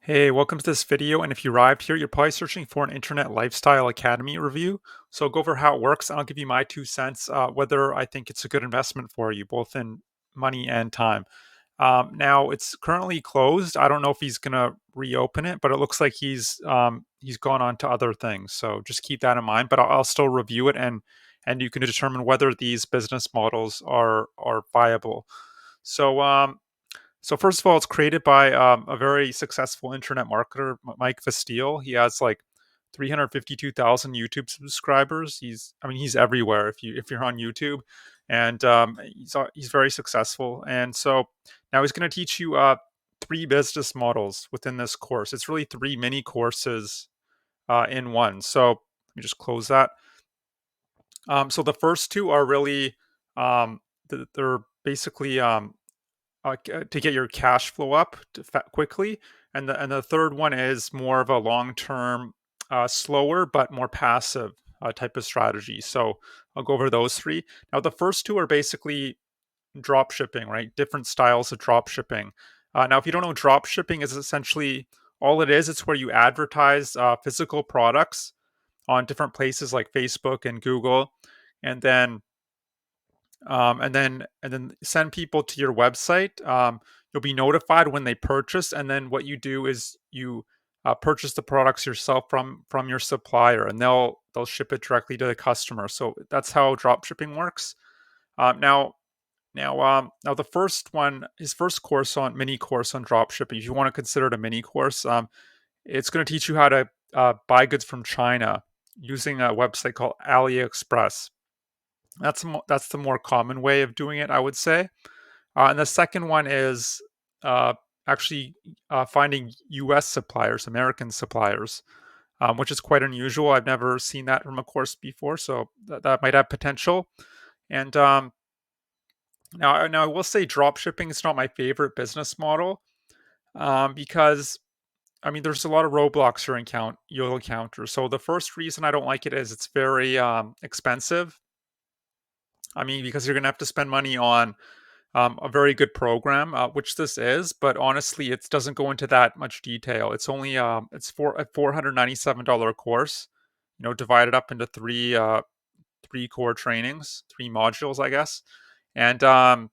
Hey, welcome to this video. And if you arrived here, you're probably searching for an internet lifestyle academy review. So I'll go over how it works and I'll give you my 2 cents, whether I think it's a good investment for you, both in money and time. Now it's currently closed. I don't know if he's gonna reopen it, but it looks like he's gone on to other things. So just keep that in mind. But I'll still review it and you can determine whether these business models are viable. So so first of all, it's created by a very successful internet marketer, Mike Vestile. He has like 352,000 YouTube subscribers. He's everywhere if you're on YouTube, and he's very successful. And so now he's going to teach you three business models within this course. It's really three mini courses in one. So let me just close that. So the first two are really they're basically to get your cash flow up quickly, and the third one is more of a long term, slower but more passive type of strategy. So I'll go over those three. Now the first two are basically drop shipping, right? Different styles of drop shipping. Now, if you don't know, drop shipping is essentially all it is. It's where you advertise physical products on different places like Facebook and Google, and then send people to your website. You'll be notified when they purchase, and then what you do is you purchase the products yourself from your supplier, and they'll ship it directly to the customer. So that's how drop shipping works. Now the first one, his first course on mini course on drop shipping. If you want to consider it a mini course, it's going to teach you how to buy goods from China using a website called AliExpress. That's the more common way of doing it, I would say. And the second one is uh, actually finding U.S. suppliers, American suppliers, which is quite unusual. I've never seen that from a course before, so that might have potential. And now I will say drop shipping is not my favorite business model, because there's a lot of roadblocks you'll encounter. So the first reason I don't like it is it's very expensive. Because you're going to have to spend money on a very good program, which this is, but honestly, it doesn't go into that much detail. It's only it's for a $497 course, divided up into three core trainings, three modules, I guess. And but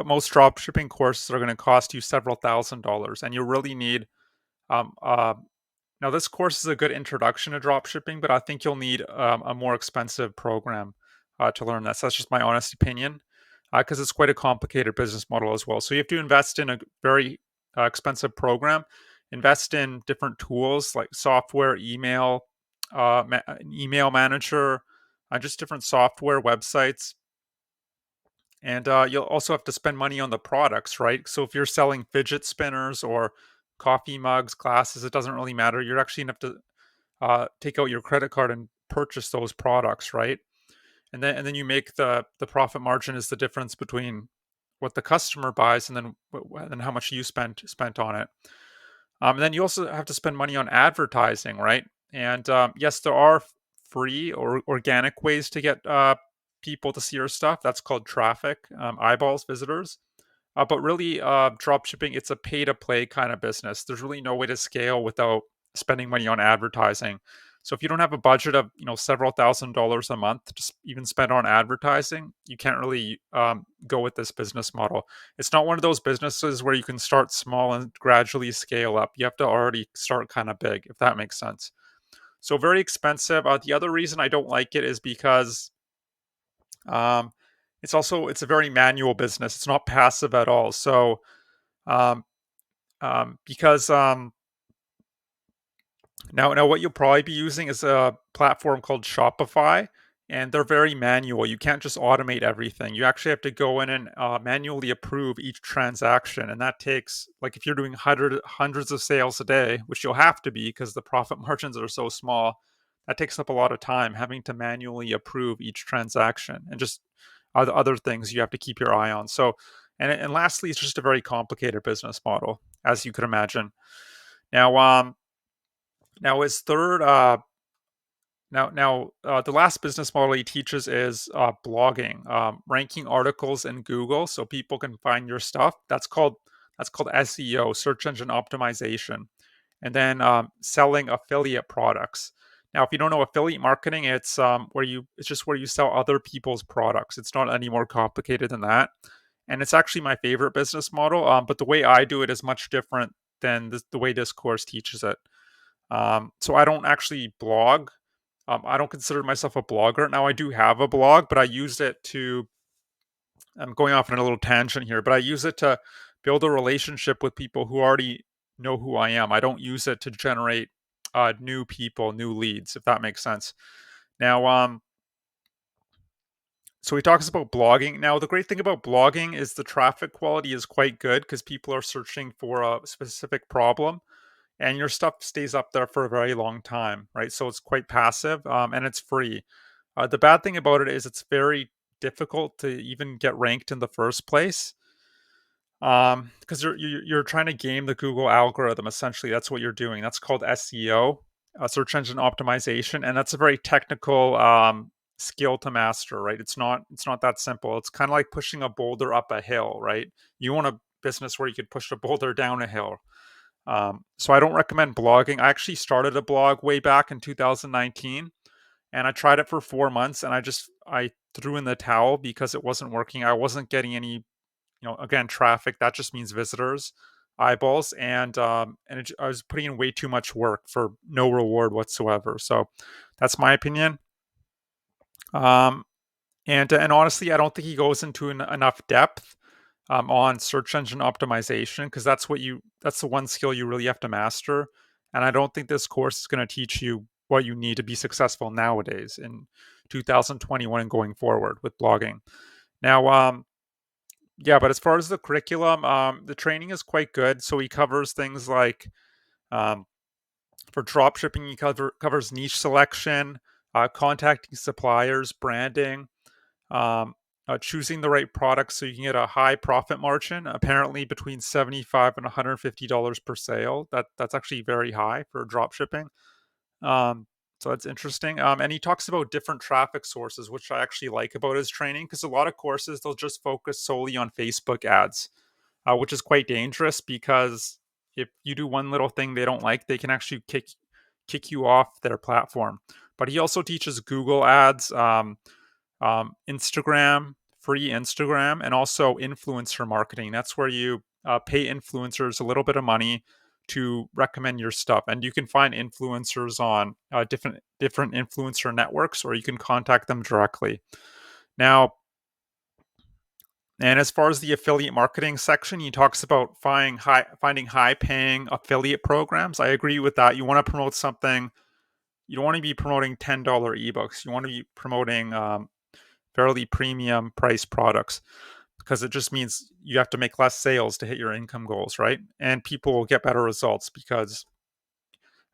most drop shipping courses are going to cost you several $1,000s, and you really need um, uh, now this course is a good introduction to drop shipping, but I think you'll need a more expensive program to learn this. That's just my honest opinion, because it's quite a complicated business model as well. So you have to invest in a very expensive program, invest in different tools like software, an email manager, just different software, websites. And you'll also have to spend money on the products, right? So if you're selling fidget spinners or coffee mugs, glasses, it doesn't really matter. You're actually going to have to take out your credit card and purchase those products, right? And then you make the profit margin is the difference between what the customer buys and then how much you spent on it. And then you also have to spend money on advertising, right? And yes, there are free or organic ways to get people to see your stuff. That's called traffic, eyeballs, visitors. But really, drop shipping, it's a pay to play kind of business. There's really no way to scale without spending money on advertising. So if you don't have a budget of several $1,000s a month to even spend on advertising, you can't really go with this business model. It's not one of those businesses where you can start small and gradually scale up. You have to already start kind of big, if that makes sense. So very expensive. The other reason I don't like it is because um, it's a very manual business. It's not passive at all. So um, because now what you'll probably be using is a platform called Shopify, and they're very manual. You can't just automate everything. You actually have to go in and manually approve each transaction, and that takes, like, if you're doing hundreds of sales a day, which you'll have to be because the profit margins are so small, that takes up a lot of time having to manually approve each transaction, and just other things you have to keep your eye on. So, and lastly, it's just a very complicated business model, as you could imagine. Now, now his third the last business model he teaches is blogging, ranking articles in Google so people can find your stuff. That's called SEO, search engine optimization. And then selling affiliate products. Now, if you don't know affiliate marketing, it's just where you sell other people's products. It's not any more complicated than that, and it's actually my favorite business model. But the way I do it is much different than the way this course teaches it. So I don't actually blog. I don't consider myself a blogger. Now I do have a blog, but I use it to. I'm going off on a little tangent here, but I use it to build a relationship with people who already know who I am. I don't use it to generate new people, new leads, if that makes sense. Now, so he talks about blogging. Now, the great thing about blogging is the traffic quality is quite good because people are searching for a specific problem, and your stuff stays up there for a very long time, right? So it's quite passive, and it's free. The bad thing about it is it's very difficult to even get ranked in the first place, because you're trying to game the Google algorithm. Essentially, that's what you're doing. That's called SEO, search engine optimization, and that's a very technical skill to master, right? It's not that simple. It's kind of like pushing a boulder up a hill, right? You want a business where you could push a boulder down a hill. So I don't recommend blogging. I actually started a blog way back in 2019, and I tried it for 4 months, and I threw in the towel because it wasn't working. I wasn't getting any, again, traffic. That just means visitors, eyeballs, and I was putting in way too much work for no reward whatsoever. So that's my opinion. Um, and honestly, I don't think he goes into enough depth on search engine optimization, because that's the one skill you really have to master. And I don't think this course is going to teach you what you need to be successful nowadays in 2021 and going forward with blogging. Now, yeah, but as far as the curriculum, the training is quite good. So he covers things like, um, for drop shipping, he covers niche selection, contacting suppliers, branding, um, choosing the right products so you can get a high profit margin. Apparently, between $75 and $150 per sale. That's actually very high for drop shipping. Um, so that's interesting. And he talks about different traffic sources, which I actually like about his training, because a lot of courses they'll just focus solely on Facebook ads, which is quite dangerous, because if you do one little thing they don't like, they can actually kick you off their platform. But he also teaches Google ads, Instagram, free Instagram, and also influencer marketing. That's where you pay influencers a little bit of money to recommend your stuff, and you can find influencers on different influencer networks, or you can contact them directly. Now, and as far as the affiliate marketing section, he talks about finding high paying affiliate programs. I agree with that. You want to promote something. You don't want to be promoting $10 ebooks. You want to be promoting fairly premium price products, because it just means you have to make less sales to hit your income goals, right? And people will get better results because,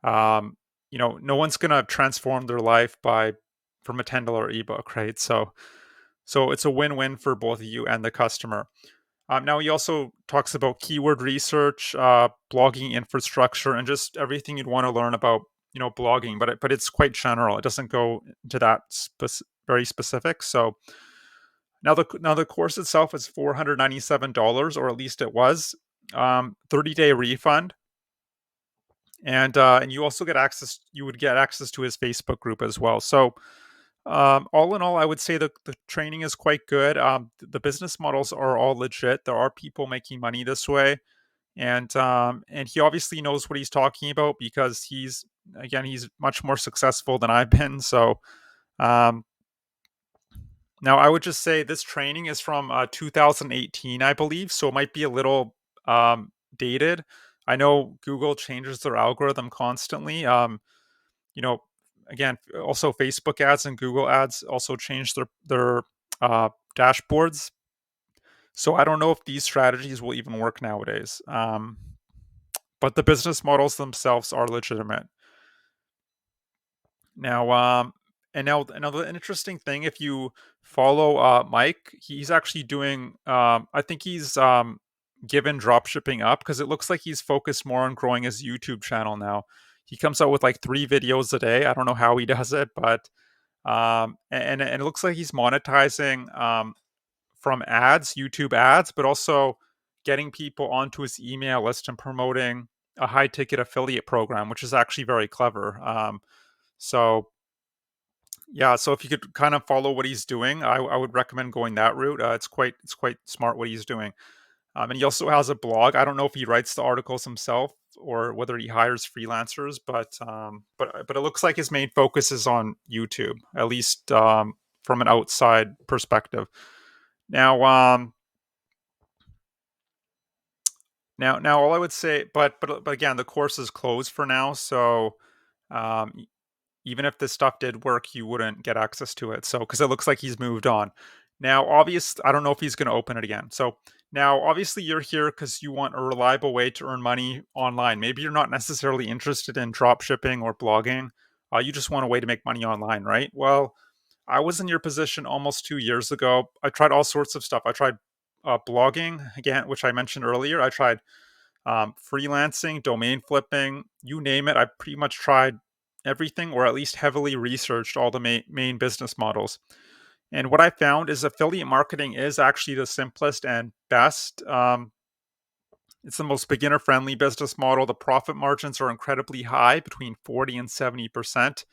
no one's going to transform their life from a $10 ebook, right? So it's a win-win for both of you and the customer. Now he also talks about keyword research, blogging infrastructure, and just everything you'd want to learn about, blogging. But it's quite general. It doesn't go into that very specific. So now the course itself is $497, or at least it was. 30-day refund, and you also get access. You would get access to his Facebook group as well. So, all in all, I would say the training is quite good. The business models are all legit. There are people making money this way, and he obviously knows what he's talking about, because he's much more successful than I've been. So, um, now I would just say this training is from 2018, I believe, so it might be a little dated. I know Google changes their algorithm constantly. You know, again, also Facebook ads and Google ads also change their dashboards. So I don't know if these strategies will even work nowadays. But the business models themselves are legitimate. Now, and now another interesting thing, if you follow Mike, he's actually doing. I think he's given dropshipping up, because it looks like he's focused more on growing his YouTube channel now. He comes out with like 3 videos a day. I don't know how he does it, but and it looks like he's monetizing from ads, YouTube ads, but also getting people onto his email list and promoting a high ticket affiliate program, which is actually very clever. So yeah, so if you could kind of follow what he's doing, I would recommend going that route. It's quite smart what he's doing. And he also has a blog. I don't know if he writes the articles himself or whether he hires freelancers, but it looks like his main focus is on YouTube, at least from an outside perspective. Now, now, all I would say, but again, the course is closed for now, so um, even if this stuff did work, you wouldn't get access to it. So, because it looks like he's moved on. Now, I don't know if he's going to open it again. So, now, obviously, you're here because you want a reliable way to earn money online. Maybe you're not necessarily interested in drop shipping or blogging. You just want a way to make money online, right? Well, I was in your position almost 2 years ago. I tried all sorts of stuff. I tried blogging, again, which I mentioned earlier. I tried freelancing, domain flipping, you name it. I pretty much tried everything, or at least heavily researched all the main business models. And what I found is affiliate marketing is actually the simplest and best. It's the most beginner friendly business model. The profit margins are incredibly high, between 40 and 70%.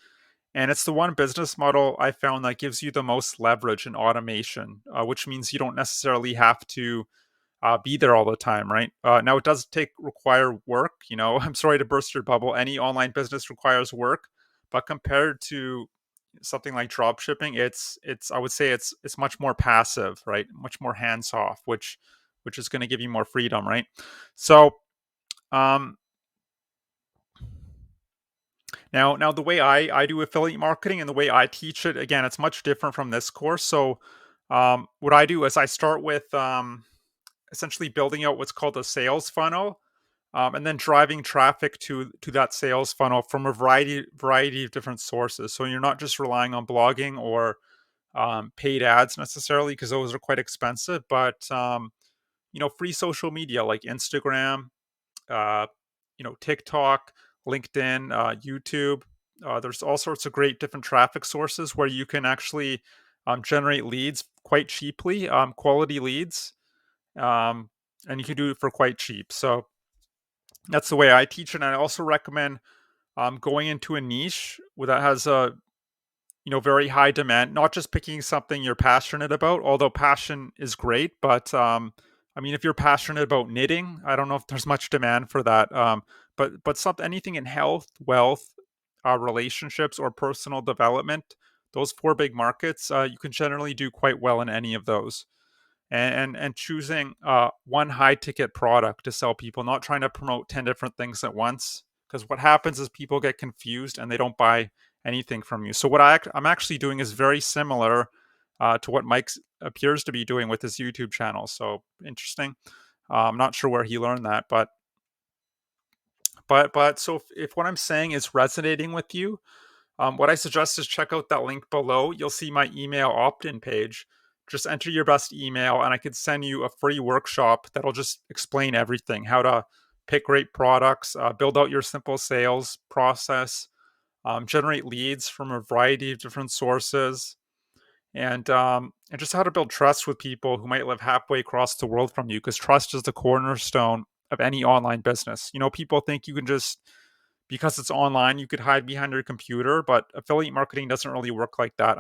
And it's the one business model I found that gives you the most leverage and automation, which means you don't necessarily have to be there all the time, right? Now it does require work. I'm sorry to burst your bubble. Any online business requires work, but compared to something like drop shipping, it's I would say it's much more passive, right? Much more hands off, which is going to give you more freedom, right? So um, now the way I do affiliate marketing and the way I teach it, again, it's much different from this course. So what I do is I start with essentially building out what's called a sales funnel, and then driving traffic to that sales funnel from a variety of different sources. So you're not just relying on blogging or paid ads necessarily, because those are quite expensive, but free social media like Instagram, uh, TikTok, LinkedIn, YouTube. There's all sorts of great different traffic sources where you can actually generate leads quite cheaply, quality leads, um, and you can do it for quite cheap. So that's the way I teach it. And I also recommend going into a niche that has a very high demand, not just picking something you're passionate about, although passion is great. But I mean, if you're passionate about knitting, I don't know if there's much demand for that. But something, anything in health, wealth, relationships, or personal development, those four big markets, you can generally do quite well in any of those. And choosing one high ticket product to sell people, not trying to promote 10 different things at once, because what happens is people get confused and they don't buy anything from you. So what I'm actually doing is very similar to what Mike appears to be doing with his YouTube channel. So interesting. I'm not sure where he learned that, but so if what I'm saying is resonating with you, what I suggest is check out that link below. You'll see my email opt-in page. Just enter your best email, and I could send you a free workshop that'll just explain everything: how to pick great products, build out your simple sales process, generate leads from a variety of different sources, and just how to build trust with people who might live halfway across the world from you. Because trust is the cornerstone of any online business. People think you can just, because it's online, you could hide behind your computer, but affiliate marketing doesn't really work like that.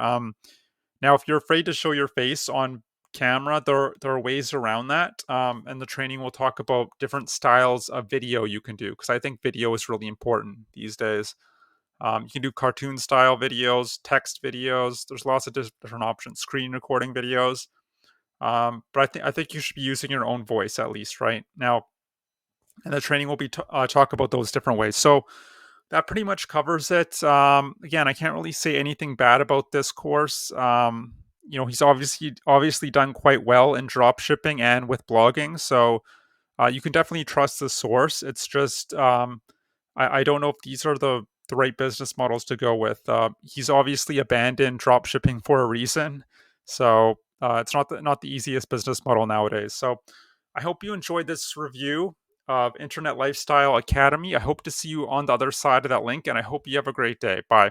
Now, if you're afraid to show your face on camera, there are ways around that, and the training will talk about different styles of video you can do, because I think video is really important these days. You can do cartoon style videos, text videos. There's lots of different options. Screen recording videos. But I think you should be using your own voice at least, right now. And the training will be talk about those different ways. So that pretty much covers it. Again, I can't really say anything bad about this course. He's obviously done quite well in drop shipping and with blogging, so you can definitely trust the source. It's just I don't know if these are the right business models to go with. He's obviously abandoned drop shipping for a reason, so it's not the easiest business model nowadays. So I hope you enjoyed this review of Internet Lifestyle Academy. I hope to see you on the other side of that link, and I hope you have a great day. Bye.